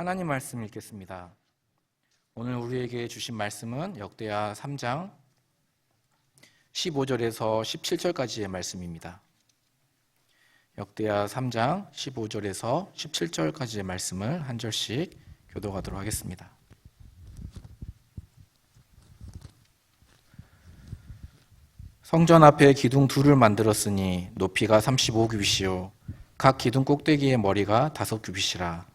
하나님 말씀 읽겠습니다. 오늘 우리에게 주신 말씀은 역대하 3장 15절에서 17절까지의 말씀입니다. 역대하 3장 15절에서 17절까지의 말씀을 한 절씩 교독하도록 하겠습니다. 성전 앞에 기둥 둘을 만들었으니 높이가 35규빗이요 각 기둥 꼭대기의 머리가 5규빗이라.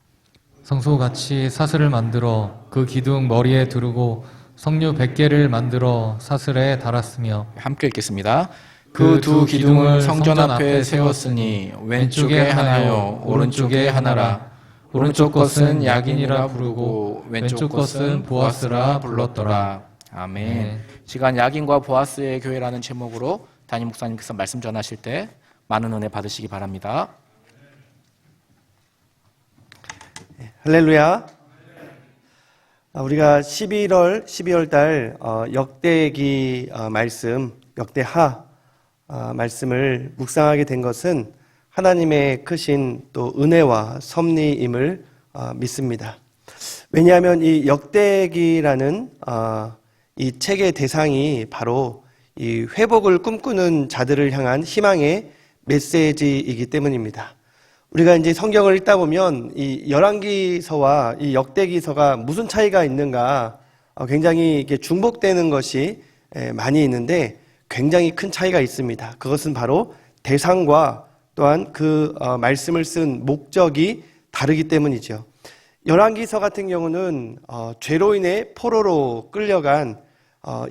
성소같이 사슬을 만들어 그 기둥 머리에 두르고 석류 100개를 만들어 사슬에 달았으며 함께 읽겠습니다. 그 두 기둥을 성전 앞에 세웠으니 왼쪽에 하나요 오른쪽에 하나라. 오른쪽 것은 야긴이라 부르고 왼쪽 것은 보아스라 불렀더라. 아멘. 시간 야긴과 보아스의 교회라는 제목으로 담임 목사님께서 말씀 전하실 때 많은 은혜 받으시기 바랍니다. 할렐루야. 우리가 12월 달 역대기 말씀, 역대하 말씀을 묵상하게 된 것은 하나님의 크신 또 은혜와 섭리임을 믿습니다. 왜냐하면 이 역대기라는 이 책의 대상이 바로 이 회복을 꿈꾸는 자들을 향한 희망의 메시지이기 때문입니다. 우리가 이제 성경을 읽다 보면 이 열왕기서와 이 역대기서가 무슨 차이가 있는가 굉장히 이렇게 중복되는 것이 많이 있는데 굉장히 큰 차이가 있습니다. 그것은 바로 대상과 또한 그 말씀을 쓴 목적이 다르기 때문이죠. 열왕기서 같은 경우는 죄로 인해 포로로 끌려간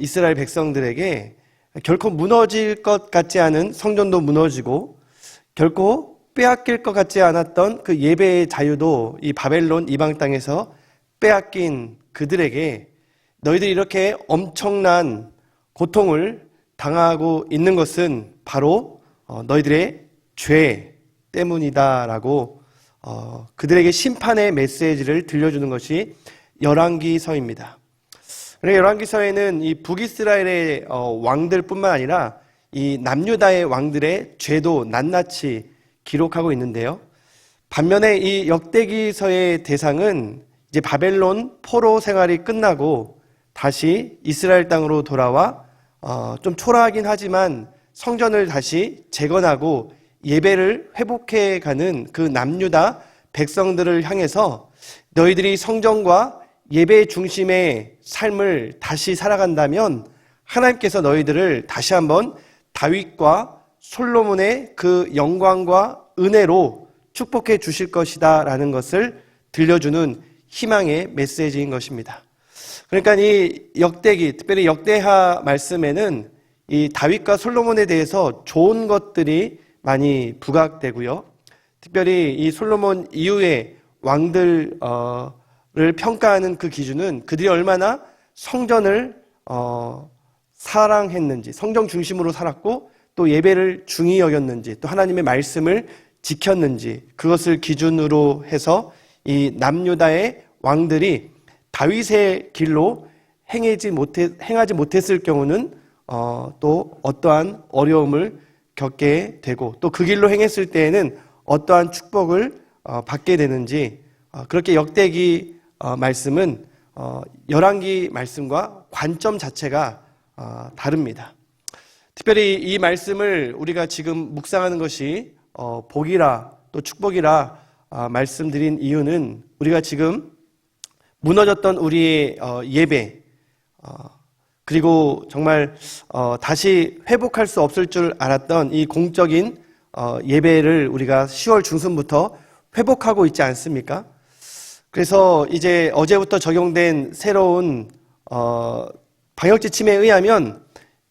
이스라엘 백성들에게 결코 무너질 것 같지 않은 성전도 무너지고 결코 빼앗길 것 같지 않았던 그 예배의 자유도 이 바벨론 이방 땅에서 빼앗긴 그들에게 너희들이 이렇게 엄청난 고통을 당하고 있는 것은 바로 너희들의 죄 때문이다라고 그들에게 심판의 메시지를 들려주는 것이 열왕기서입니다. 열왕기서에는 이 북이스라엘의 왕들뿐만 아니라 이 남유다의 왕들의 죄도 낱낱이 기록하고 있는데요. 반면에 이 역대기서의 대상은 이제 바벨론 포로 생활이 끝나고 다시 이스라엘 땅으로 돌아와 좀 초라하긴 하지만 성전을 다시 재건하고 예배를 회복해가는 그 남유다 백성들을 향해서 너희들이 성전과 예배 중심의 삶을 다시 살아간다면 하나님께서 너희들을 다시 한번 다윗과 솔로몬의 그 영광과 은혜로 축복해 주실 것이다 라는 것을 들려주는 희망의 메시지인 것입니다. 그러니까 이 역대기, 특별히 역대하 말씀에는 이 다윗과 솔로몬에 대해서 좋은 것들이 많이 부각되고요. 특별히 이 솔로몬 이후의 왕들을 평가하는 그 기준은 그들이 얼마나 성전을 사랑했는지, 성전 중심으로 살았고 또 예배를 중히 여겼는지, 또 하나님의 말씀을 지켰는지, 그것을 기준으로 해서 이 남유다의 왕들이 다윗의 길로 행하지 못했을 경우는 또 어떠한 어려움을 겪게 되고 또 그 길로 행했을 때에는 어떠한 축복을 받게 되는지, 그렇게 역대기 말씀은 열왕기 말씀과 관점 자체가 다릅니다. 특별히 이 말씀을 우리가 지금 묵상하는 것이 복이라 또 축복이라 말씀드린 이유는 우리가 지금 무너졌던 우리의 예배 그리고 정말 다시 회복할 수 없을 줄 알았던 이 공적인 예배를 우리가 10월 중순부터 회복하고 있지 않습니까? 그래서 이제 어제부터 적용된 새로운 방역지침에 의하면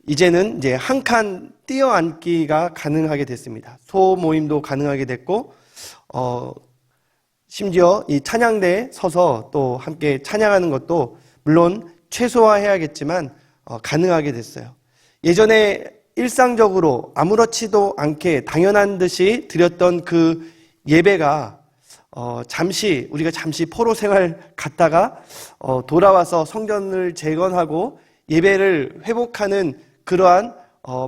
이제는 이제 한 칸 뛰어앉기가 가능하게 됐습니다. 소모임도 가능하게 됐고 심지어 이 찬양대에 서서 또 함께 찬양하는 것도 물론 최소화해야겠지만 가능하게 됐어요. 예전에 일상적으로 아무렇지도 않게 당연한 듯이 드렸던 그 예배가 우리가 잠시 포로 생활 갔다가 돌아와서 성전을 재건하고 예배를 회복하는 그러한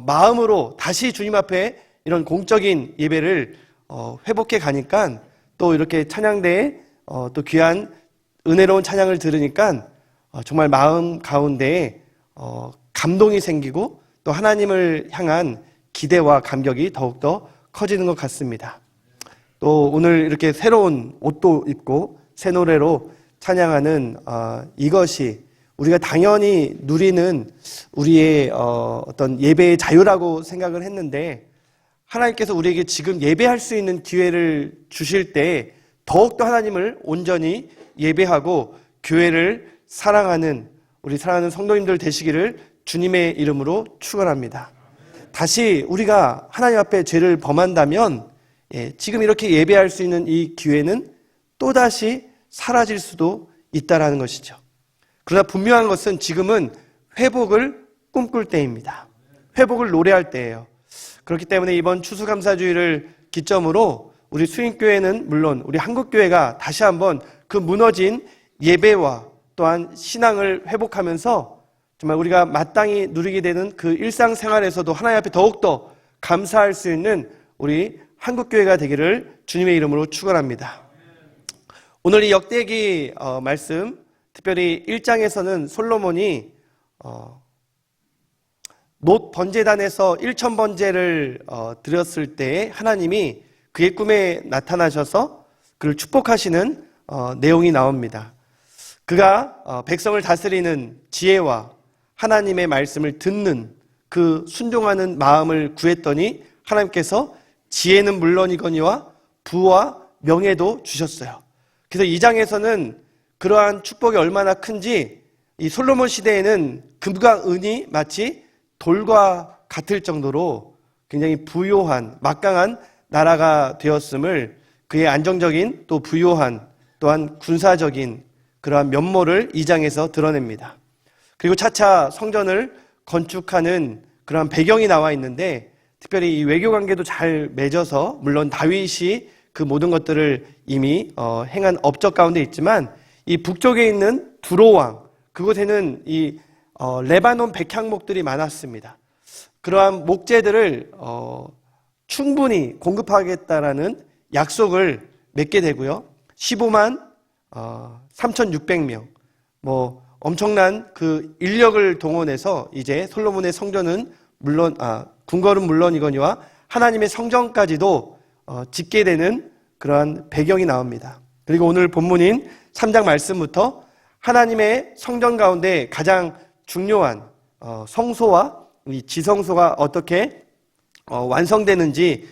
마음으로 다시 주님 앞에 이런 공적인 예배를 회복해 가니까 또 이렇게 찬양대에 또 귀한 은혜로운 찬양을 들으니까 정말 마음 가운데에 감동이 생기고 또 하나님을 향한 기대와 감격이 더욱더 커지는 것 같습니다. 또 오늘 이렇게 새로운 옷도 입고 새 노래로 찬양하는 이것이 우리가 당연히 누리는 우리의 어떤 예배의 자유라고 생각을 했는데, 하나님께서 우리에게 지금 예배할 수 있는 기회를 주실 때 더욱더 하나님을 온전히 예배하고 교회를 사랑하는 우리 사랑하는 성도님들 되시기를 주님의 이름으로 축원합니다. 다시 우리가 하나님 앞에 죄를 범한다면 지금 이렇게 예배할 수 있는 이 기회는 또다시 사라질 수도 있다라는 것이죠. 그러나 분명한 것은 지금은 회복을 꿈꿀 때입니다. 회복을 노래할 때예요. 그렇기 때문에 이번 추수감사주의를 기점으로 우리 수인교회는 물론 우리 한국교회가 다시 한번 그 무너진 예배와 또한 신앙을 회복하면서 정말 우리가 마땅히 누리게 되는 그 일상생활에서도 하나님 앞에 더욱더 감사할 수 있는 우리 한국교회가 되기를 주님의 이름으로 축원합니다. 오늘 이 역대기 말씀, 특별히 1장에서는 솔로몬이 놋 번제단에서 1000번제를 드렸을 때 하나님이 그의 꿈에 나타나셔서 그를 축복하시는 내용이 나옵니다. 그가 백성을 다스리는 지혜와 하나님의 말씀을 듣는 그 순종하는 마음을 구했더니 하나님께서 지혜는 물론이거니와 부와 명예도 주셨어요. 그래서 2장에서는 그러한 축복이 얼마나 큰지 이 솔로몬 시대에는 금과 은이 마치 돌과 같을 정도로 굉장히 부요한 막강한 나라가 되었음을, 그의 안정적인 또 부요한 또한 군사적인 그러한 면모를 2장에서 드러냅니다. 그리고 차차 성전을 건축하는 그러한 배경이 나와 있는데, 특별히 이 외교관계도 잘 맺어서 물론 다윗이 그 모든 것들을 이미 행한 업적 가운데 있지만 이 북쪽에 있는 두로왕, 그곳에는 이 레바논 백향목들이 많았습니다. 그러한 목재들을 충분히 공급하겠다라는 약속을 맺게 되고요. 15만 3,600명, 엄청난 그 인력을 동원해서 이제 솔로몬의 성전은 물론 궁궐은 물론이거니와 하나님의 성전까지도 짓게 되는 그러한 배경이 나옵니다. 그리고 오늘 본문인 3장 말씀부터 하나님의 성전 가운데 가장 중요한 성소와 이 지성소가 어떻게 완성되는지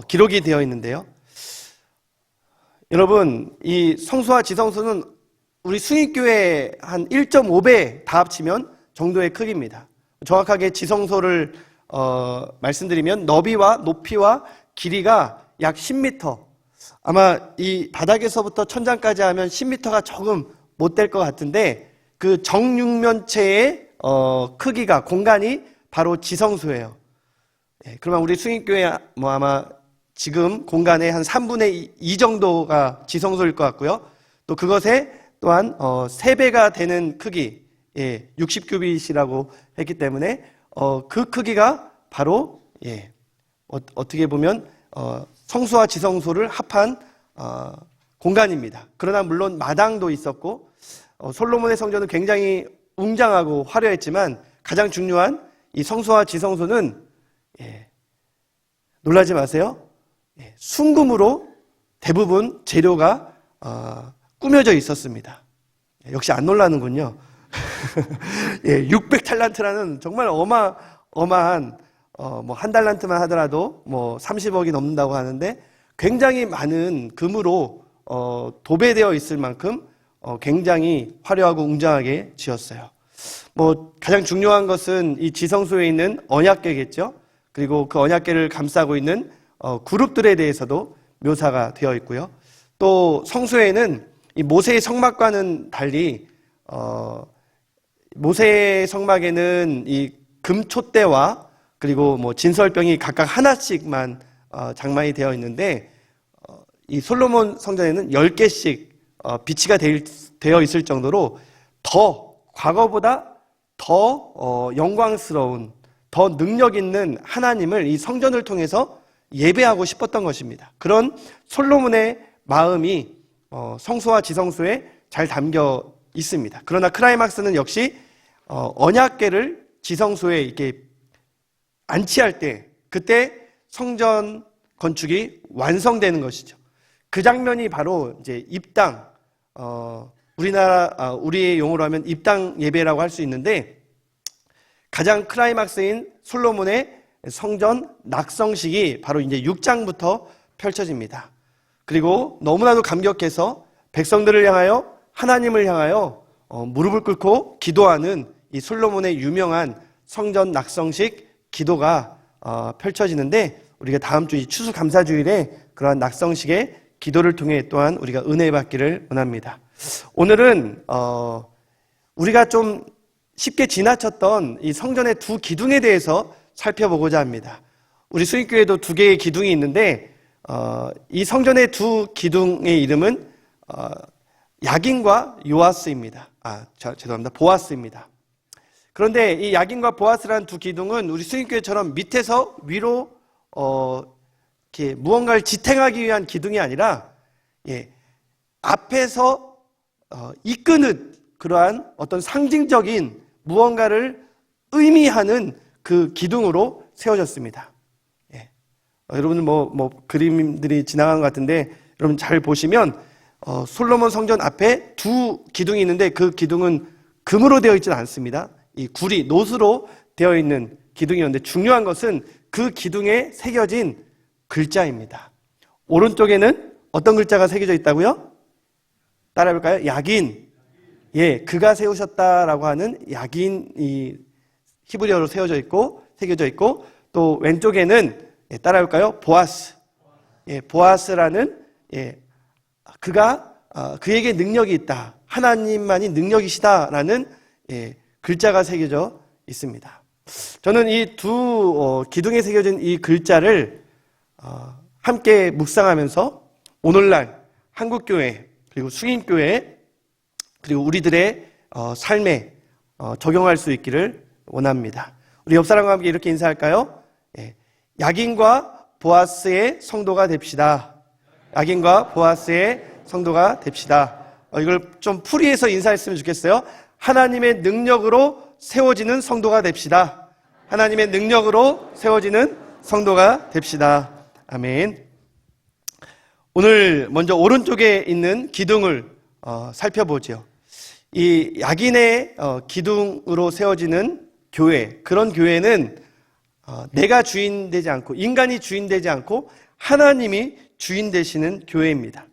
기록이 되어 있는데요. 여러분, 이 성소와 지성소는 우리 수익교회 한 1.5배 다 합치면 정도의 크기입니다. 정확하게 지성소를 말씀드리면 너비와 높이와 길이가 약 10m, 아마 이 바닥에서부터 천장까지 하면 10m가 조금 못 될 것 같은데 그 정육면체의 크기가, 공간이 바로 지성소예요. 그러면 우리 수익교회 아마 지금 공간의 한 3분의 2 정도가 지성소일 것 같고요. 또 그것에 또한 3배가 되는 크기, 60규빗이라고 했기 때문에 그 크기가 바로 어떻게 보면 성소와 지성소를 합한 공간입니다. 그러나 물론 마당도 있었고 솔로몬의 성전은 굉장히 웅장하고 화려했지만 가장 중요한 이 성소와 지성소는 놀라지 마세요. 순금으로 대부분 재료가 꾸며져 있었습니다. 역시 안 놀라는군요. 600탈란트라는 정말 어마어마한 한 달란트만 하더라도 30억이 넘는다고 하는데 굉장히 많은 금으로 도배되어 있을 만큼 굉장히 화려하고 웅장하게 지었어요. 가장 중요한 것은 이 지성소에 있는 언약궤겠죠. 그리고 그 언약궤를 감싸고 있는 그룹들에 대해서도 묘사가 되어 있고요. 또 성소에는 이 모세의 성막과는 달리 모세의 성막에는 이 금촛대와 그리고 진설병이 각각 하나씩만 장만이 되어 있는데 이 솔로몬 성전에는 10개씩 비치가 되어 있을 정도로 과거보다 더 영광스러운, 더 능력 있는 하나님을 이 성전을 통해서 예배하고 싶었던 것입니다. 그런 솔로몬의 마음이 성소와 지성소에 잘 담겨 있습니다. 그러나 클라이막스는 역시 언약궤를 지성소에 이렇게 안치할 때, 그때 성전 건축이 완성되는 것이죠. 그 장면이 바로 이제 입당, 우리의 용어로 하면 입당 예배라고 할 수 있는데, 가장 클라이막스인 솔로몬의 성전 낙성식이 바로 이제 6장부터 펼쳐집니다. 그리고 너무나도 감격해서 백성들을 향하여, 하나님을 향하여 무릎을 꿇고 기도하는 이 솔로몬의 유명한 성전 낙성식 기도가 펼쳐지는데, 우리가 다음 주 이 추수감사주일에 그러한 낙성식의 기도를 통해 또한 우리가 은혜 받기를 원합니다. 오늘은 우리가 좀 쉽게 지나쳤던 이 성전의 두 기둥에 대해서 살펴보고자 합니다. 우리 수익교회도 두 개의 기둥이 있는데 이 성전의 두 기둥의 이름은 야긴과 요아스입니다. 죄송합니다. 보아스입니다. 그런데 이 야긴과 보아스라는 두 기둥은 우리 수익교회처럼 밑에서 위로 이렇게 무언가를 지탱하기 위한 기둥이 아니라 앞에서 이끄는 그러한 어떤 상징적인 무언가를 의미하는 그 기둥으로 세워졌습니다. 여러분 그림들이 지나간 것 같은데 여러분 잘 보시면 솔로몬 성전 앞에 두 기둥이 있는데 그 기둥은 금으로 되어 있지는 않습니다. 이 구리, 노수로 되어 있는 기둥이었는데 중요한 것은 그 기둥에 새겨진 글자입니다. 오른쪽에는 어떤 글자가 새겨져 있다고요? 따라해볼까요? 야긴. 그가 세우셨다라고 하는 야긴이 히브리어로 새겨져 있고 또 왼쪽에는 따라해볼까요? 보아스. 보아스라는 그가 그에게 능력이 있다. 하나님만이 능력이시다라는 글자가 새겨져 있습니다. 저는 이 두 기둥에 새겨진 이 글자를 함께 묵상하면서 오늘날 한국교회 그리고 수인교회 그리고 우리들의 삶에 적용할 수 있기를 원합니다. 우리 옆 사람과 함께 이렇게 인사할까요? 야긴과 보아스의 성도가 됩시다. 야긴과 보아스의 성도가 됩시다. 이걸 좀 풀이해서 인사했으면 좋겠어요. 하나님의 능력으로 세워지는 성도가 됩시다. 하나님의 능력으로 세워지는 성도가 됩시다. 아멘. 오늘 먼저 오른쪽에 있는 기둥을 살펴보죠. 이 야긴의 기둥으로 세워지는 교회, 그런 교회는 내가 주인 되지 않고 인간이 주인 되지 않고 하나님이 주인 되시는 교회입니다.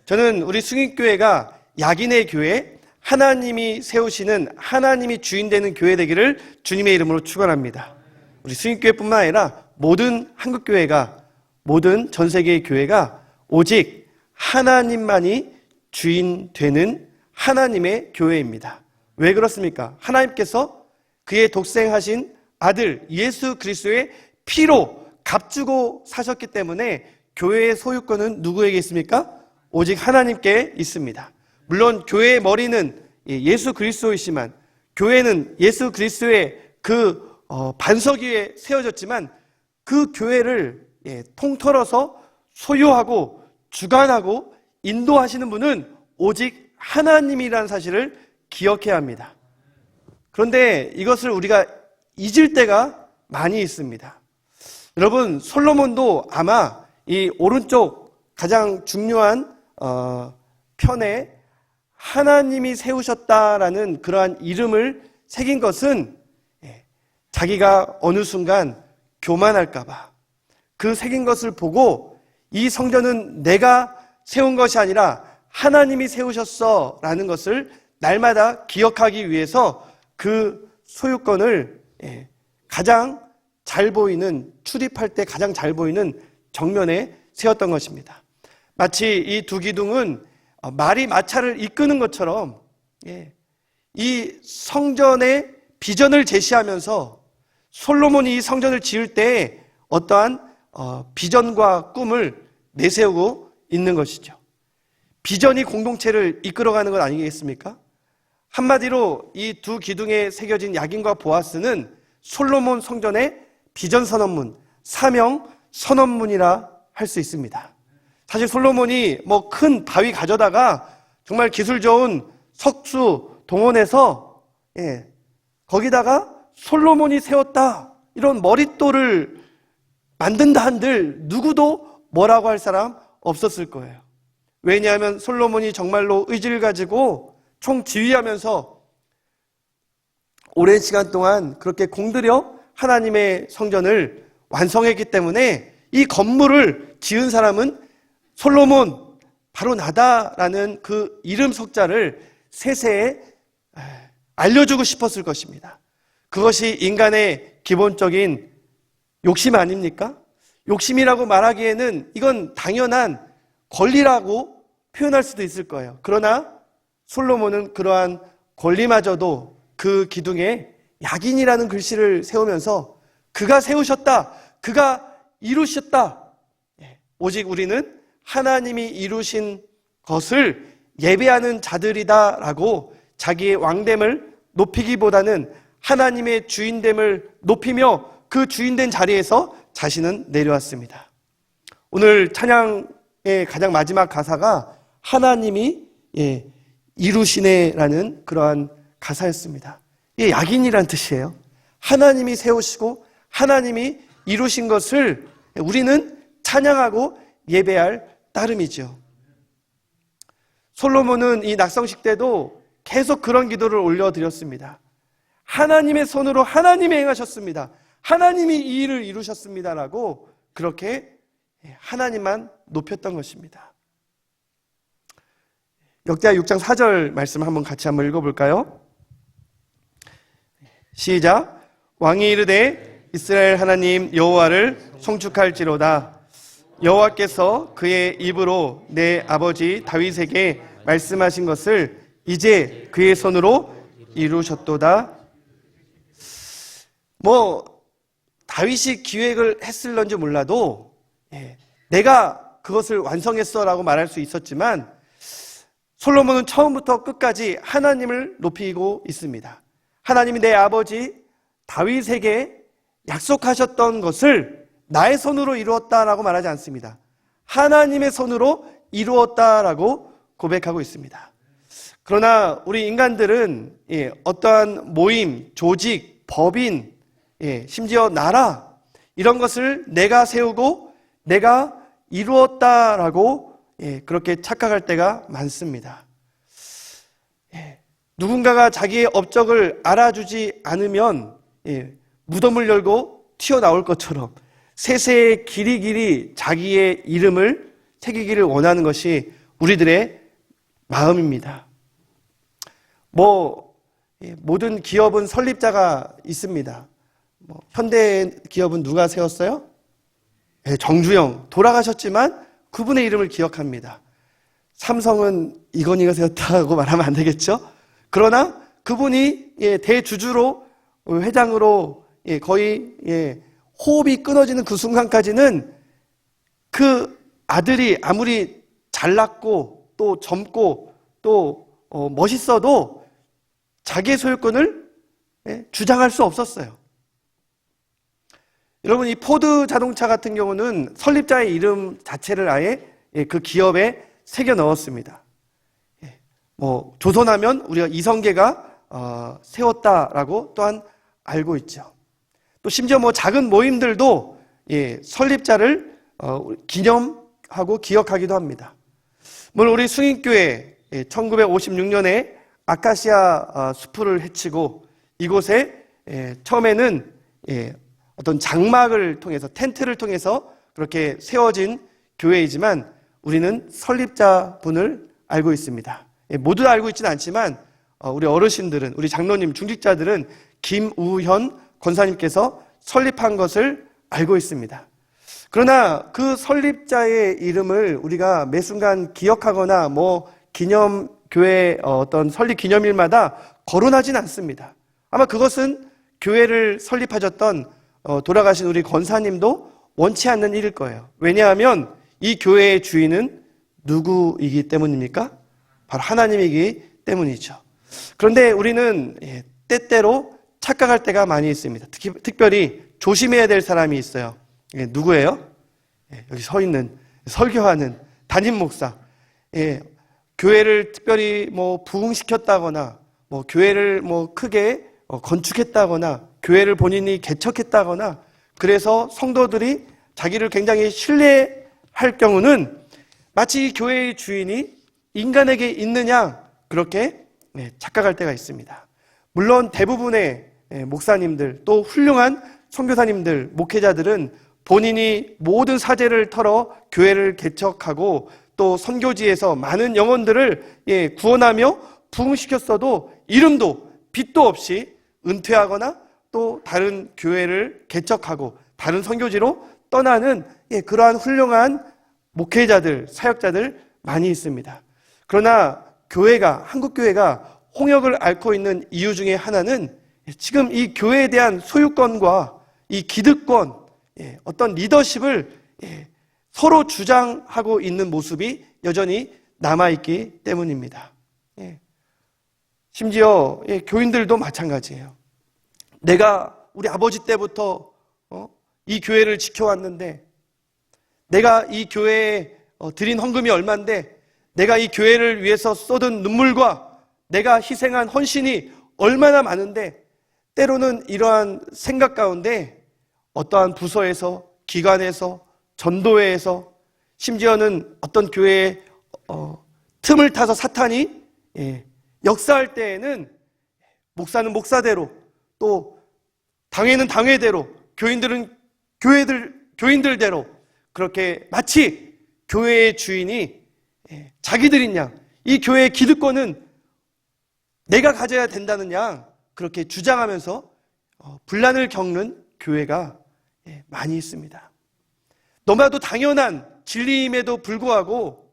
저는 우리 승익교회가 야긴의 교회, 하나님이 세우시는 하나님이 주인 되는 교회 되기를 주님의 이름으로 축원합니다. 우리 승익교회뿐만 아니라 모든 한국교회가, 모든 전 세계의 교회가 오직 하나님만이 주인 되는 하나님의 교회입니다. 왜 그렇습니까? 하나님께서 그의 독생하신 아들 예수 그리스도의 피로 값주고 사셨기 때문에 교회의 소유권은 누구에게 있습니까? 오직 하나님께 있습니다. 물론 교회의 머리는 예수 그리스도이시만 교회는 예수 그리스도의 그 반석 위에 세워졌지만 그 교회를 통틀어서 소유하고 주관하고 인도하시는 분은 오직 하나님이라는 사실을 기억해야 합니다. 그런데 이것을 우리가 잊을 때가 많이 있습니다. 여러분, 솔로몬도 아마 이 오른쪽 가장 중요한 편에 하나님이 세우셨다라는 그러한 이름을 새긴 것은 자기가 어느 순간 교만할까봐 그 새긴 것을 보고 이 성전은 내가 세운 것이 아니라 하나님이 세우셨어 라는 것을 날마다 기억하기 위해서 그 소유권을 가장 잘 보이는, 출입할 때 가장 잘 보이는 정면에 세웠던 것입니다. 마치 이 두 기둥은 말이 마차를 이끄는 것처럼 이 성전의 비전을 제시하면서 솔로몬이 이 성전을 지을 때 어떠한 비전과 꿈을 내세우고 있는 것이죠. 비전이 공동체를 이끌어가는 것 아니겠습니까? 한마디로 이 두 기둥에 새겨진 야긴과 보아스는 솔로몬 성전의 비전 선언문, 사명 선언문이라 할 수 있습니다. 사실 솔로몬이 큰 바위 가져다가 정말 기술 좋은 석수 동원해서 거기다가 솔로몬이 세웠다 이런 머릿돌을 만든다 한들 누구도 뭐라고 할 사람 없었을 거예요. 왜냐하면 솔로몬이 정말로 의지를 가지고 총지휘하면서 오랜 시간 동안 그렇게 공들여 하나님의 성전을 완성했기 때문에 이 건물을 지은 사람은 솔로몬, 바로 나다라는 그 이름 석자를 세세에 알려주고 싶었을 것입니다. 그것이 인간의 기본적인 욕심 아닙니까? 욕심이라고 말하기에는 이건 당연한 권리라고 표현할 수도 있을 거예요. 그러나 솔로몬은 그러한 권리마저도 그 기둥에 약인이라는 글씨를 세우면서 그가 세우셨다, 그가 이루셨다. 오직 우리는 하나님이 이루신 것을 예배하는 자들이다라고 자기의 왕됨을 높이기보다는 하나님의 주인됨을 높이며 그 주인된 자리에서 자신은 내려왔습니다. 오늘 찬양의 가장 마지막 가사가 하나님이 이루시네라는 그러한 가사였습니다. 이게 약인이란 뜻이에요. 하나님이 세우시고 하나님이 이루신 것을 우리는 찬양하고 예배할 따름이죠. 솔로몬은 이 낙성식 때도 계속 그런 기도를 올려드렸습니다. 하나님의 손으로 하나님이 행하셨습니다. 하나님이 이 일을 이루셨습니다라고 그렇게 하나님만 높였던 것입니다. 역대하 6장 4절 말씀 한번 같이 한번 읽어볼까요? 시작. 왕이 이르되 이스라엘 하나님 여호와를 송축할지로다. 여호와께서 그의 입으로 내 아버지 다윗에게 말씀하신 것을 이제 그의 손으로 이루셨도다. 다윗이 기획을 했을런지 몰라도 내가 그것을 완성했어라고 말할 수 있었지만 솔로몬은 처음부터 끝까지 하나님을 높이고 있습니다. 하나님이 내 아버지 다윗에게 약속하셨던 것을 나의 손으로 이루었다라고 말하지 않습니다. 하나님의 손으로 이루었다라고 고백하고 있습니다. 그러나 우리 인간들은 어떠한 모임, 조직, 법인, 심지어 나라 이런 것을 내가 세우고 내가 이루었다라고 그렇게 착각할 때가 많습니다. 누군가가 자기의 업적을 알아주지 않으면 무덤을 열고 튀어나올 것처럼 세세에 길이길이 자기의 이름을 새기기를 원하는 것이 우리들의 마음입니다. 모든 기업은 설립자가 있습니다. 현대 기업은 누가 세웠어요? 정주영. 돌아가셨지만 그분의 이름을 기억합니다. 삼성은 이건희가 세웠다고 말하면 안 되겠죠? 그러나 그분이 대주주로 회장으로 거의 호흡이 끊어지는 그 순간까지는 그 아들이 아무리 잘났고 또 젊고 또 멋있어도 자기의 소유권을 주장할 수 없었어요. 여러분, 이 포드 자동차 같은 경우는 설립자의 이름 자체를 아예 그 기업에 새겨 넣었습니다. 조선하면 우리가 이성계가 세웠다라고 또한 알고 있죠. 또 심지어 작은 모임들도 설립자를 기념하고 기억하기도 합니다. 물론 우리 승인교회 1956년에 아카시아 숲을 해치고 이곳에 처음에는 어떤 장막을 통해서 텐트를 통해서 그렇게 세워진 교회이지만 우리는 설립자분을 알고 있습니다. 모두 알고 있지는 않지만 우리 어르신들은, 우리 장로님, 중직자들은 김우현 권사님께서 설립한 것을 알고 있습니다. 그러나 그 설립자의 이름을 우리가 매 순간 기억하거나 기념교회 어떤 설립 기념일마다 거론하진 않습니다. 아마 그것은 교회를 설립하셨던 돌아가신 우리 권사님도 원치 않는 일일 거예요. 왜냐하면 이 교회의 주인은 누구이기 때문입니까? 바로 하나님이기 때문이죠. 그런데 우리는 때때로 착각할 때가 많이 있습니다. 특별히 조심해야 될 사람이 있어요. 누구예요? 여기 서 있는 설교하는 담임 목사. 교회를 특별히 부흥시켰다거나 교회를 크게 건축했다거나 교회를 본인이 개척했다거나 그래서 성도들이 자기를 굉장히 신뢰할 경우는 마치 이 교회의 주인이 인간에게 있느냐 그렇게 착각할 때가 있습니다. 물론 대부분의 목사님들 또 훌륭한 선교사님들, 목회자들은 본인이 모든 사재를 털어 교회를 개척하고 또 선교지에서 많은 영혼들을 구원하며 부흥시켰어도 이름도 빛도 없이 은퇴하거나 또 다른 교회를 개척하고 다른 선교지로 떠나는 그러한 훌륭한 목회자들, 사역자들 많이 있습니다. 그러나 교회가, 한국교회가 홍역을 앓고 있는 이유 중에 하나는 지금 이 교회에 대한 소유권과 이 기득권, 어떤 리더십을 서로 주장하고 있는 모습이 여전히 남아있기 때문입니다. 심지어 교인들도 마찬가지예요. 내가 우리 아버지 때부터 이 교회를 지켜왔는데 내가 이 교회에 드린 헌금이 얼만데 내가 이 교회를 위해서 쏟은 눈물과 내가 희생한 헌신이 얼마나 많은데 때로는 이러한 생각 가운데 어떠한 부서에서, 기관에서, 전도회에서 심지어는 어떤 교회의 틈을 타서 사탄이 역사할 때에는 목사는 목사대로 또 당회는 당회대로 교인들은 교인들대로 그렇게 마치 교회의 주인이 자기들인 양, 이 교회의 기득권은 내가 가져야 된다는 양 그렇게 주장하면서 분란을 겪는 교회가 많이 있습니다. 너무나도 당연한 진리임에도 불구하고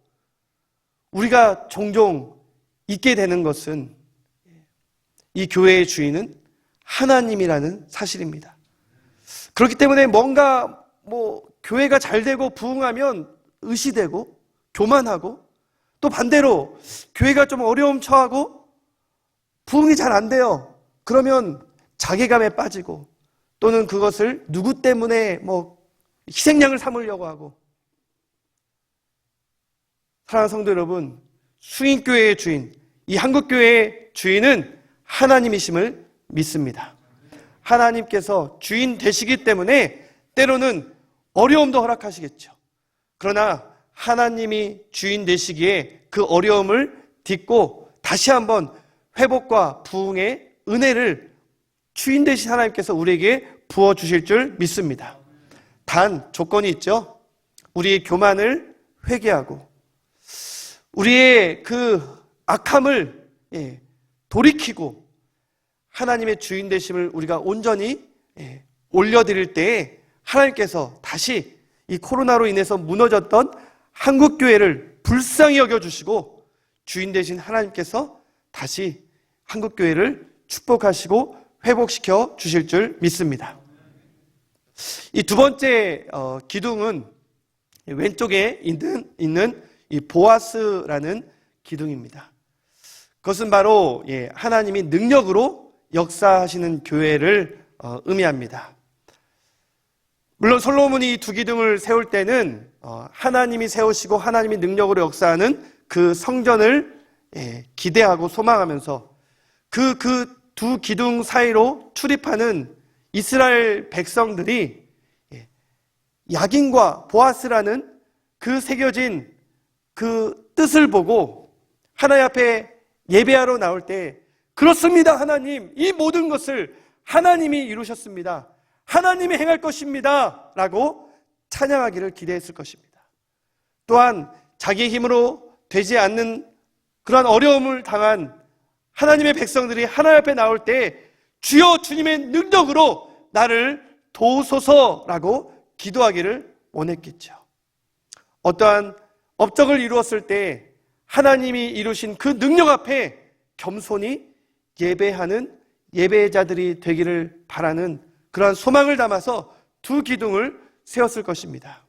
우리가 종종 잊게 되는 것은 이 교회의 주인은 하나님이라는 사실입니다. 그렇기 때문에 뭔가 교회가 잘 되고 부흥하면 의시되고 교만하고 또 반대로 교회가 좀 어려움 처하고 부흥이 잘 안 돼요. 그러면 자괴감에 빠지고 또는 그것을 누구 때문에 희생양을 삼으려고 하고. 사랑하는 성도 여러분, 수인교회의 주인, 이 한국교회의 주인은 하나님이심을 믿습니다. 하나님께서 주인 되시기 때문에 때로는 어려움도 허락하시겠죠. 그러나 하나님이 주인 되시기에 그 어려움을 딛고 다시 한번 회복과 부흥의 은혜를 주인 되신 하나님께서 우리에게 부어주실 줄 믿습니다. 단 조건이 있죠. 우리의 교만을 회개하고 우리의 그 악함을 돌이키고 하나님의 주인 되심을 우리가 온전히 올려드릴 때에 하나님께서 다시 이 코로나로 인해서 무너졌던 한국교회를 불쌍히 여겨주시고 주인 되신 하나님께서 다시 한국교회를 축복하시고 회복시켜 주실 줄 믿습니다. 이 두 번째 기둥은 왼쪽에 있는 이 보아스라는 기둥입니다. 그것은 바로 하나님이 능력으로 역사하시는 교회를 의미합니다. 물론 솔로몬이 두 기둥을 세울 때는 하나님이 세우시고 하나님이 능력으로 역사하는 그 성전을 기대하고 소망하면서 그 두 기둥 사이로 출입하는 이스라엘 백성들이 야긴과 보아스라는 그 새겨진 그 뜻을 보고 하나님 앞에 예배하러 나올 때 그렇습니다 하나님, 이 모든 것을 하나님이 이루셨습니다, 하나님이 행할 것입니다 라고 찬양하기를 기대했을 것입니다. 또한 자기의 힘으로 되지 않는 그러한 어려움을 당한 하나님의 백성들이 하나님 앞에 나올 때 주여 주님의 능력으로 나를 도우소서라고 기도하기를 원했겠죠. 어떠한 업적을 이루었을 때 하나님이 이루신 그 능력 앞에 겸손히 예배하는 예배자들이 되기를 바라는 그러한 소망을 담아서 두 기둥을 세웠을 것입니다.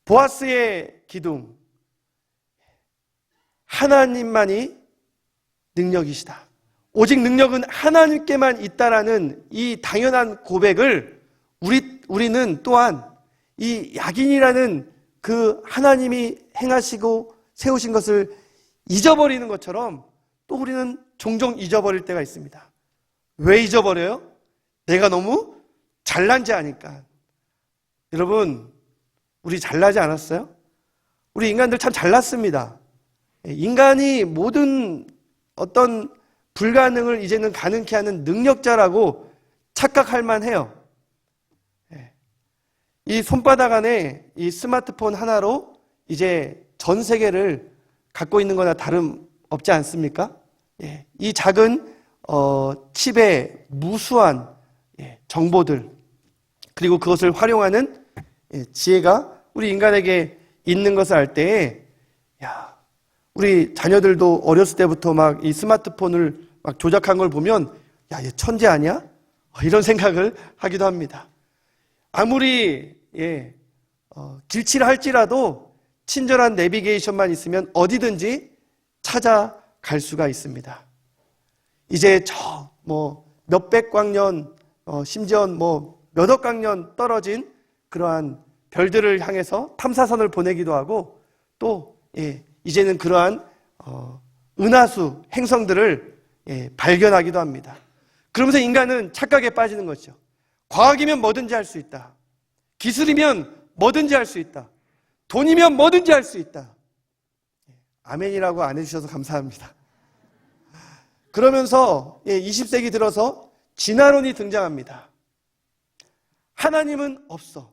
보아스의 기둥, 하나님만이 능력이시다, 오직 능력은 하나님께만 있다라는 이 당연한 고백을 우리는 또한 이 야긴이라는 그 하나님이 행하시고 세우신 것을 잊어버리는 것처럼 또 우리는 종종 잊어버릴 때가 있습니다. 왜 잊어버려요? 내가 너무 잘난지 아니까. 여러분, 우리 잘나지 않았어요? 우리 인간들 참 잘났습니다. 인간이 모든 어떤 불가능을 이제는 가능케 하는 능력자라고 착각할 만해요. 이 손바닥 안에 이 스마트폰 하나로 이제 전 세계를 갖고 있는 거나 다름없지 않습니까? 이 작은 칩에 무수한 정보들, 그리고 그것을 활용하는 지혜가 우리 인간에게 있는 것을 알 때에, 야, 우리 자녀들도 어렸을 때부터 막 이 스마트폰을 막 조작한 걸 보면, 야, 얘 천재 아니야? 이런 생각을 하기도 합니다. 아무리 길치를 할지라도 친절한 내비게이션만 있으면 어디든지 찾아갈 수가 있습니다. 이제 저 몇백 광년, 심지어 몇억 광년 떨어진 그러한 별들을 향해서 탐사선을 보내기도 하고, 또 이제는 그러한 은하수 행성들을 발견하기도 합니다. 그러면서 인간은 착각에 빠지는 거죠. 과학이면 뭐든지 할 수 있다. 기술이면 뭐든지 할 수 있다. 돈이면 뭐든지 할 수 있다. 아멘이라고 안 해주셔서 감사합니다. 그러면서 20세기 들어서 진화론이 등장합니다. 하나님은 없어.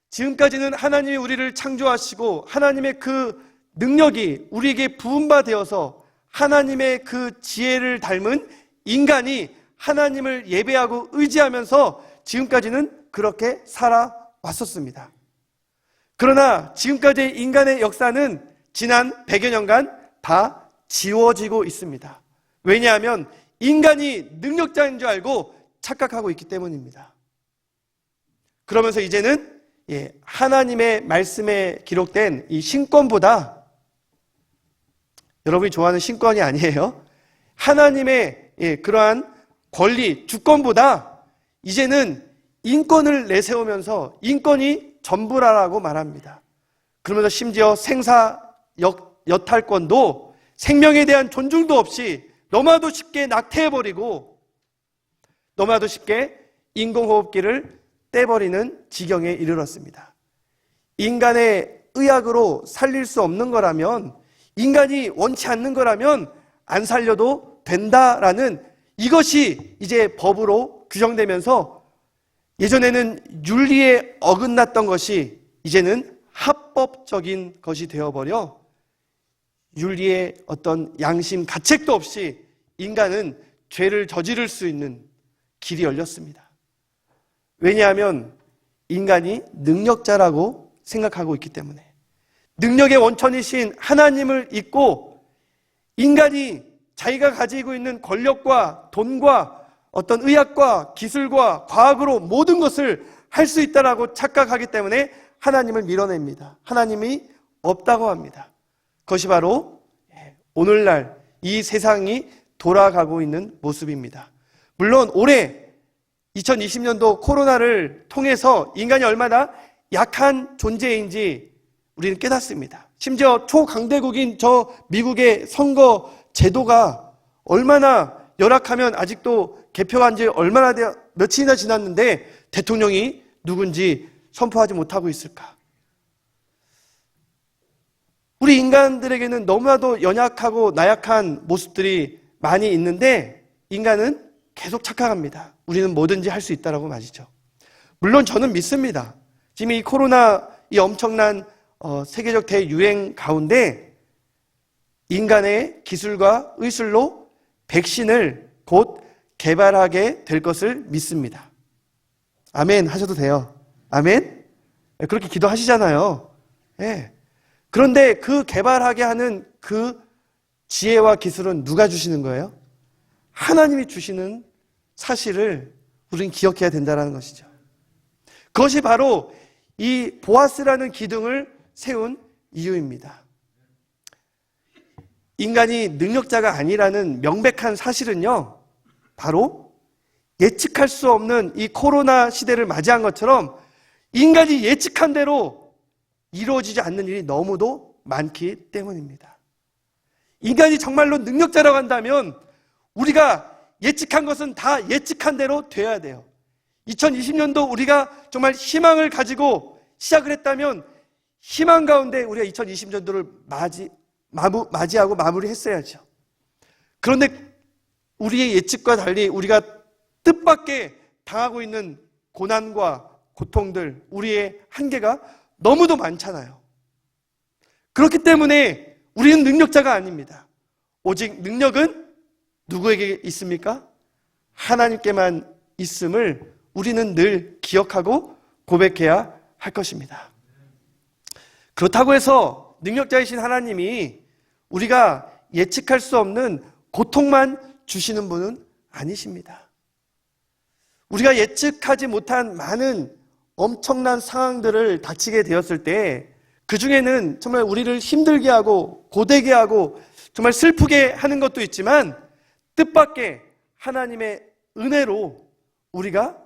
지금까지는 하나님이 우리를 창조하시고 하나님의 그 능력이 우리에게 부음바되어서 하나님의 그 지혜를 닮은 인간이 하나님을 예배하고 의지하면서 지금까지는 그렇게 살아왔었습니다. 그러나 지금까지의 인간의 역사는 지난 100여 년간 다 지워지고 있습니다. 왜냐하면 인간이 능력자인 줄 알고 착각하고 있기 때문입니다. 그러면서 이제는 하나님의 말씀에 기록된 이 신권보다, 여러분이 좋아하는 신권이 아니에요. 하나님의 그러한 권리, 주권보다 이제는 인권을 내세우면서 인권이 전부라고 말합니다. 그러면서 심지어 생사 여탈권도, 생명에 대한 존중도 없이 너무나도 쉽게 낙태해버리고 너무나도 쉽게 인공호흡기를 떼버리는 지경에 이르렀습니다. 인간의 의학으로 살릴 수 없는 거라면, 인간이 원치 않는 거라면 안 살려도 된다라는 이것이 이제 법으로 규정되면서, 예전에는 윤리에 어긋났던 것이 이제는 합법적인 것이 되어버려 윤리의 어떤 양심 가책도 없이 인간은 죄를 저지를 수 있는 길이 열렸습니다. 왜냐하면 인간이 능력자라고 생각하고 있기 때문에, 능력의 원천이신 하나님을 잊고 인간이 자기가 가지고 있는 권력과 돈과 어떤 의학과 기술과 과학으로 모든 것을 할 수 있다라고 착각하기 때문에 하나님을 밀어냅니다. 하나님이 없다고 합니다. 그것이 바로 오늘날 이 세상이 돌아가고 있는 모습입니다. 물론 올해 2020년도 코로나를 통해서 인간이 얼마나 약한 존재인지 우리는 깨닫습니다. 심지어 초강대국인 저 미국의 선거 제도가 얼마나 열악하면 아직도 개표한 지 얼마나 며칠이나 지났는데 대통령이 누군지 선포하지 못하고 있을까? 우리 인간들에게는 너무나도 연약하고 나약한 모습들이 많이 있는데 인간은 계속 착각합니다. 우리는 뭐든지 할 수 있다라고 말이죠. 물론 저는 믿습니다. 지금 이 코로나, 이 엄청난 세계적 대유행 가운데 인간의 기술과 의술로 백신을 곧 개발하게 될 것을 믿습니다. 아멘 하셔도 돼요. 아멘? 그렇게 기도하시잖아요. 네. 그런데 그 개발하게 하는 그 지혜와 기술은 누가 주시는 거예요? 하나님이 주시는 사실을 우리는 기억해야 된다는 것이죠. 그것이 바로 이 보아스라는 기둥을 세운 이유입니다. 인간이 능력자가 아니라는 명백한 사실은요, 바로 예측할 수 없는 이 코로나 시대를 맞이한 것처럼 인간이 예측한 대로 이루어지지 않는 일이 너무도 많기 때문입니다. 인간이 정말로 능력자라고 한다면 우리가 예측한 것은 다 예측한 대로 되어야 돼요. 2020년도 우리가 정말 희망을 가지고 시작을 했다면 희망 가운데 우리가 2020년도를 맞이하고 마무리했어야죠. 그런데 우리의 예측과 달리 우리가 뜻밖의 당하고 있는 고난과 고통들, 우리의 한계가 너무도 많잖아요. 그렇기 때문에 우리는 능력자가 아닙니다. 오직 능력은 누구에게 있습니까? 하나님께만 있음을 우리는 늘 기억하고 고백해야 할 것입니다. 그렇다고 해서 능력자이신 하나님이 우리가 예측할 수 없는 고통만 주시는 분은 아니십니다. 우리가 예측하지 못한 많은 엄청난 상황들을 닥치게 되었을 때 그 중에는 정말 우리를 힘들게 하고 고되게 하고 정말 슬프게 하는 것도 있지만 뜻밖의 하나님의 은혜로 우리가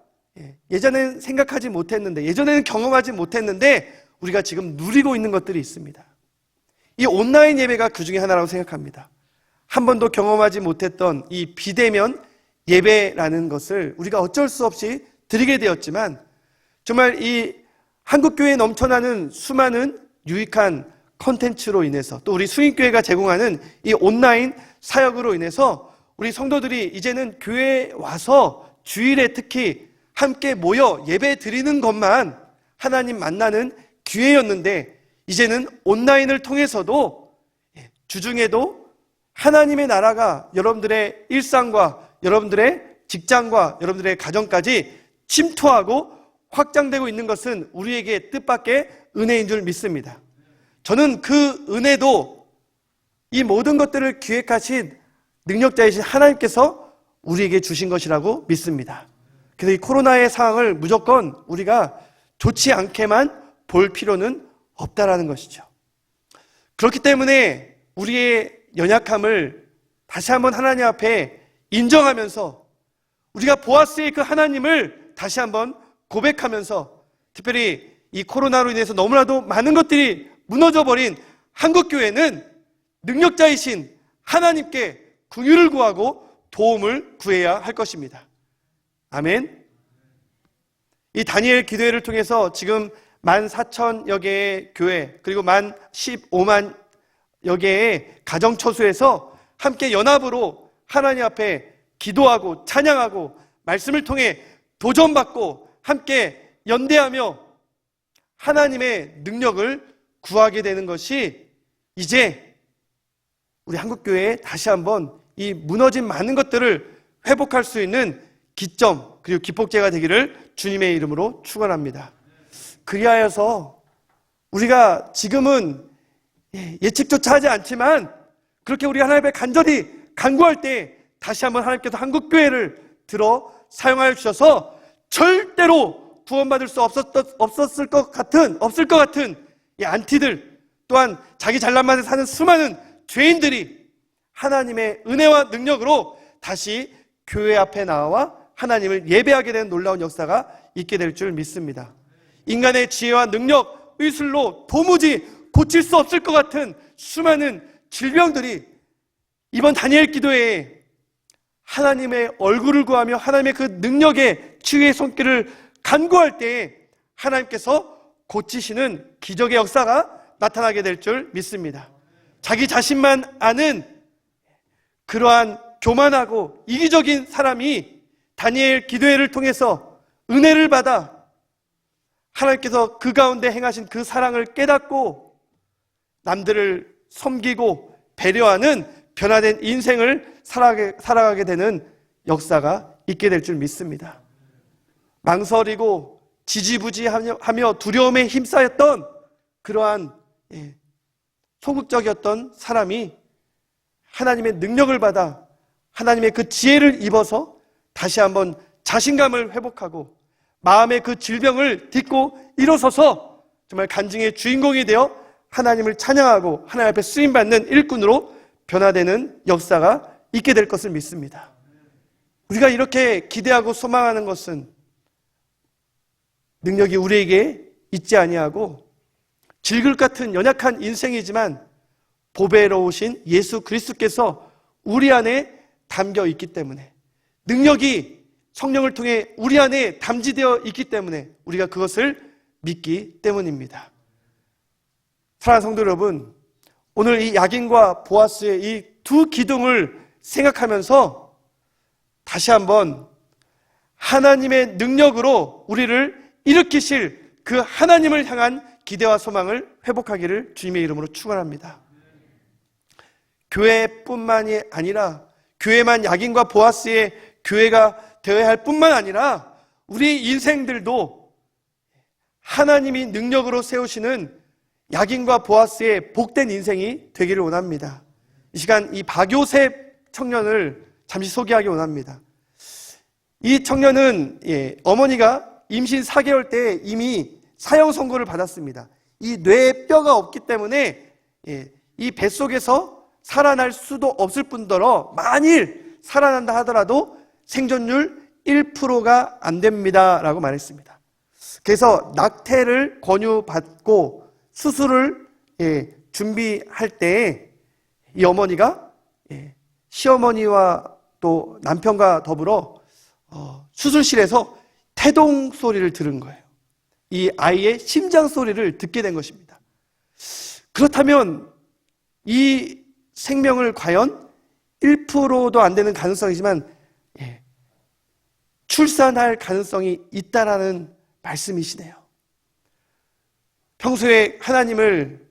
예전에는 생각하지 못했는데, 예전에는 경험하지 못했는데 우리가 지금 누리고 있는 것들이 있습니다. 이 온라인 예배가 그 중에 하나라고 생각합니다. 한 번도 경험하지 못했던 이 비대면 예배라는 것을 우리가 어쩔 수 없이 드리게 되었지만 정말 이 한국교회에 넘쳐나는 수많은 유익한 콘텐츠로 인해서 또 우리 수인교회가 제공하는 이 온라인 사역으로 인해서 우리 성도들이 이제는 교회에 와서 주일에 특히 함께 모여 예배 드리는 것만 하나님 만나는 기회였는데 이제는 온라인을 통해서도 주중에도 하나님의 나라가 여러분들의 일상과 여러분들의 직장과 여러분들의 가정까지 침투하고 확장되고 있는 것은 우리에게 뜻밖의 은혜인 줄 믿습니다. 저는 그 은혜도 이 모든 것들을 기획하신 능력자이신 하나님께서 우리에게 주신 것이라고 믿습니다. 그래서 이 코로나의 상황을 무조건 우리가 좋지 않게만 볼 필요는 없다라는 것이죠. 그렇기 때문에 우리의 연약함을 다시 한번 하나님 앞에 인정하면서 우리가 보아스의 그 하나님을 다시 한번 고백하면서 특별히 이 코로나로 인해서 너무나도 많은 것들이 무너져버린 한국교회는 능력자이신 하나님께 긍휼을 구하고 도움을 구해야 할 것입니다. 아멘. 이 다니엘 기도회를 통해서 지금 14,000여 개의 교회 그리고 15만여 개의 가정처소에서 함께 연합으로 하나님 앞에 기도하고 찬양하고 말씀을 통해 도전받고 함께 연대하며 하나님의 능력을 구하게 되는 것이 이제 우리 한국교회에 다시 한번 이 무너진 많은 것들을 회복할 수 있는 기점 그리고 기폭제가 되기를 주님의 이름으로 축원합니다. 그리하여서 우리가 지금은 예측조차 하지 않지만 그렇게 우리 하나님 앞에 간절히 간구할 때 다시 한번 하나님께서 한국교회를 들어 사용하여 주셔서 절대로 구원받을 수 없을 것 같은 이 안티들 또한 자기 잘난만에 사는 수많은 죄인들이 하나님의 은혜와 능력으로 다시 교회 앞에 나와 하나님을 예배하게 되는 놀라운 역사가 있게 될 줄 믿습니다. 인간의 지혜와 능력, 의술로 도무지 고칠 수 없을 것 같은 수많은 질병들이 이번 다니엘 기도회에 하나님의 얼굴을 구하며 하나님의 그 능력의 치유의 손길을 간구할 때에 하나님께서 고치시는 기적의 역사가 나타나게 될 줄 믿습니다. 자기 자신만 아는 그러한 교만하고 이기적인 사람이 다니엘 기도회를 통해서 은혜를 받아 하나님께서 그 가운데 행하신 그 사랑을 깨닫고 남들을 섬기고 배려하는 변화된 인생을 살아가게 되는 역사가 있게 될 줄 믿습니다. 망설이고 지지부지하며 두려움에 힘싸였던 그러한 소극적이었던 사람이 하나님의 능력을 받아 하나님의 그 지혜를 입어서 다시 한번 자신감을 회복하고 마음의 그 질병을 딛고 일어서서 정말 간증의 주인공이 되어 하나님을 찬양하고 하나님 앞에 쓰임받는 일꾼으로 변화되는 역사가 있게 될 것을 믿습니다. 우리가 이렇게 기대하고 소망하는 것은 능력이 우리에게 있지 아니하고 질글 같은 연약한 인생이지만 보배로우신 예수 그리스도께서 우리 안에 담겨 있기 때문에, 능력이 성령을 통해 우리 안에 담지되어 있기 때문에 우리가 그것을 믿기 때문입니다. 사랑하는 성도 여러분, 오늘 이 야긴과 보아스의 이 두 기둥을 생각하면서 다시 한번 하나님의 능력으로 우리를 일으키실 그 하나님을 향한 기대와 소망을 회복하기를 주님의 이름으로 축원합니다. 교회뿐만이 아니라, 교회만 야긴과 보아스의 교회가 되어야 할 뿐만 아니라 우리 인생들도 하나님이 능력으로 세우시는 야긴과 보아스의 복된 인생이 되기를 원합니다. 이 시간 이 박요셉 청년을 잠시 소개하기 원합니다. 이 청년은 어머니가 임신 4개월 때 이미 사형 선고를 받았습니다. 이 뇌에 뼈가 없기 때문에 이 뱃속에서 살아날 수도 없을 뿐더러 만일 살아난다 하더라도 생존율 1%가 안 됩니다 라고 말했습니다. 그래서 낙태를 권유받고 수술을 준비할 때 이 어머니가 시어머니와 또 남편과 더불어 수술실에서 태동 소리를 들은 거예요. 이 아이의 심장 소리를 듣게 된 것입니다. 그렇다면 이 생명을 과연 1%도 안 되는 가능성이지만 출산할 가능성이 있다라는 말씀이시네요. 평소에 하나님을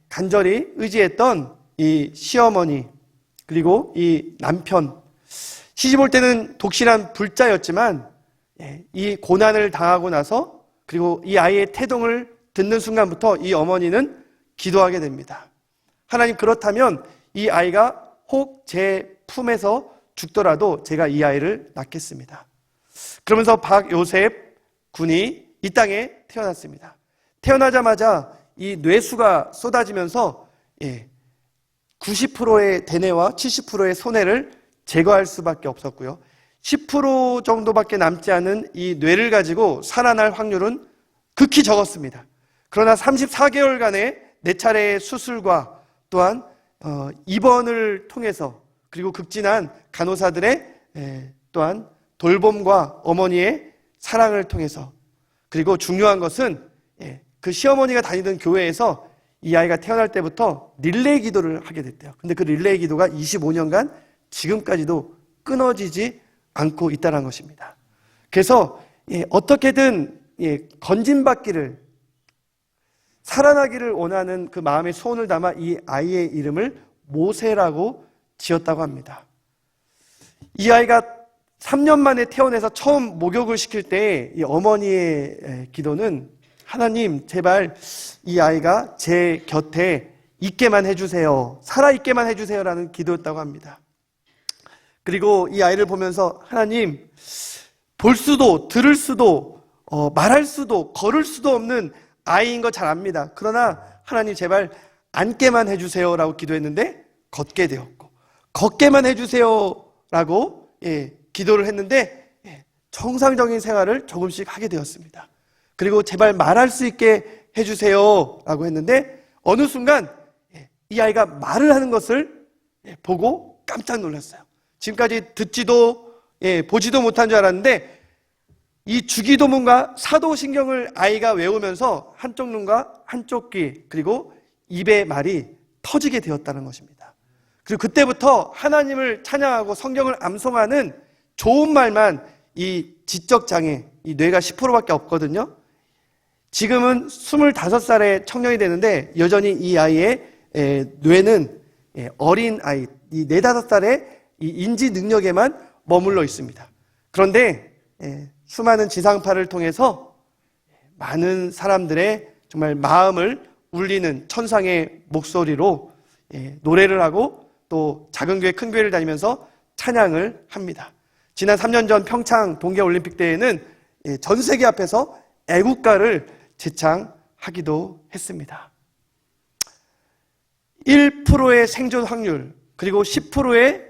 간절히 의지했던 이 시어머니 그리고 이 남편, 시집 올 때는 독실한 불자였지만 이 고난을 당하고 나서 그리고 이 아이의 태동을 듣는 순간부터 이 어머니는 기도하게 됩니다. 하나님, 그렇다면 이 아이가 혹 제 품에서 죽더라도 제가 이 아이를 낳겠습니다. 그러면서 박요셉 군이 이 땅에 태어났습니다. 태어나자마자 이 뇌수가 쏟아지면서 90%의 대뇌와 70%의 소뇌를 제거할 수밖에 없었고요. 10% 정도밖에 남지 않은 이 뇌를 가지고 살아날 확률은 극히 적었습니다. 그러나 34개월간의 4차례의 수술과 또한 입원을 통해서, 그리고 극진한 간호사들의 또한 돌봄과 어머니의 사랑을 통해서, 그리고 중요한 것은 그 시어머니가 다니던 교회에서 이 아이가 태어날 때부터 릴레이 기도를 하게 됐대요. 근데 그 릴레이 기도가 25년간 지금까지도 끊어지지 않고 있다는 것입니다. 그래서 어떻게든 건진받기를, 살아나기를 원하는 그 마음의 소원을 담아 이 아이의 이름을 모세라고 지었다고 합니다. 이 아이가 3년 만에 태어나서 처음 목욕을 시킬 때 이 어머니의 기도는, 하나님, 제발 이 아이가 제 곁에 있게만 해주세요, 살아있게만 해주세요라는 기도였다고 합니다. 그리고 이 아이를 보면서, 하나님, 볼 수도 들을 수도 말할 수도 걸을 수도 없는 아이인 거 잘 압니다. 그러나 하나님, 제발 앉게만 해주세요라고 기도했는데 걷게 되었고, 걷게만 해주세요라고 기도를 했는데 정상적인 생활을 조금씩 하게 되었습니다. 그리고 제발 말할 수 있게 해주세요라고 했는데 어느 순간 이 아이가 말을 하는 것을 보고 깜짝 놀랐어요. 지금까지 듣지도 보지도 못한 줄 알았는데 이 주기도문과 사도신경을 아이가 외우면서 한쪽 눈과 한쪽 귀 그리고 입의 말이 터지게 되었다는 것입니다. 그리고 그때부터 하나님을 찬양하고 성경을 암송하는 좋은 말만, 이 지적장애, 이 뇌가 10%밖에 없거든요. 지금은 25살의 청년이 되는데 여전히 이 아이의 뇌는 어린 아이, 이 4, 5살의 이 인지 능력에만 머물러 있습니다. 그런데 수많은 지상파를 통해서 많은 사람들의 정말 마음을 울리는 천상의 목소리로 노래를 하고 또 작은 교회 큰 교회를 다니면서 찬양을 합니다. 지난 3년 전 평창 동계올림픽 대회는 전 세계 앞에서 애국가를 제창하기도 했습니다. 1%의 생존 확률 그리고 10%의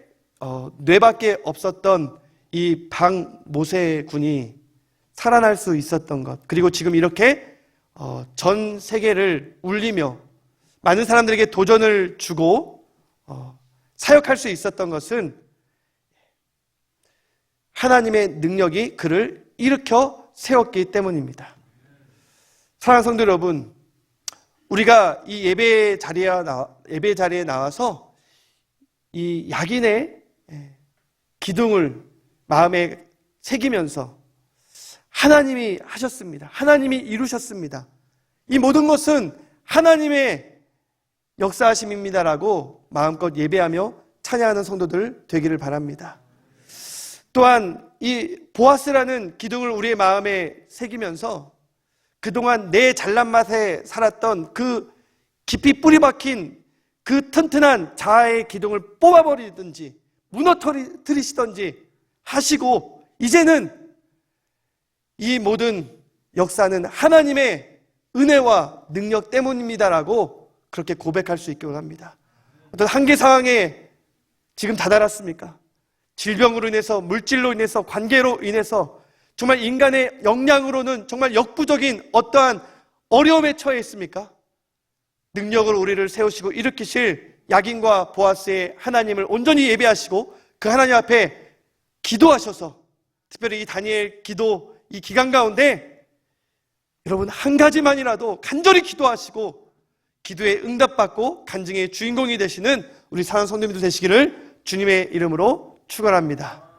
뇌밖에 없었던 이 박모세 군이 살아날 수 있었던 것, 그리고 지금 이렇게 전 세계를 울리며 많은 사람들에게 도전을 주고 사역할 수 있었던 것은 하나님의 능력이 그를 일으켜 세웠기 때문입니다. 사랑하는 성도 여러분, 우리가 이 예배 자리에 나와서 이 약인의 기둥을 마음에 새기면서 하나님이 하셨습니다. 하나님이 이루셨습니다. 이 모든 것은 하나님의 역사하심입니다라고 마음껏 예배하며 찬양하는 성도들 되기를 바랍니다. 또한 이 보아스라는 기둥을 우리의 마음에 새기면서 그동안 내 잘난 맛에 살았던 그 깊이 뿌리 박힌 그 튼튼한 자아의 기둥을 뽑아버리든지 무너뜨리시든지 하시고, 이제는 이 모든 역사는 하나님의 은혜와 능력 때문입니다라고 그렇게 고백할 수 있기를 합니다. 어떤 한계 상황에 지금 다다랐습니까? 질병으로 인해서, 물질로 인해서, 관계로 인해서 정말 인간의 역량으로는 정말 역부족인 어떠한 어려움에 처해 있습니까? 능력을 우리를 세우시고 일으키실 야긴과 보아스의 하나님을 온전히 예배하시고 그 하나님 앞에 기도하셔서, 특별히 이 다니엘 기도 이 기간 가운데 여러분 한 가지만이라도 간절히 기도하시고 기도에 응답받고 간증의 주인공이 되시는 우리 사랑하는 성도님들 되시기를 주님의 이름으로 축원합니다.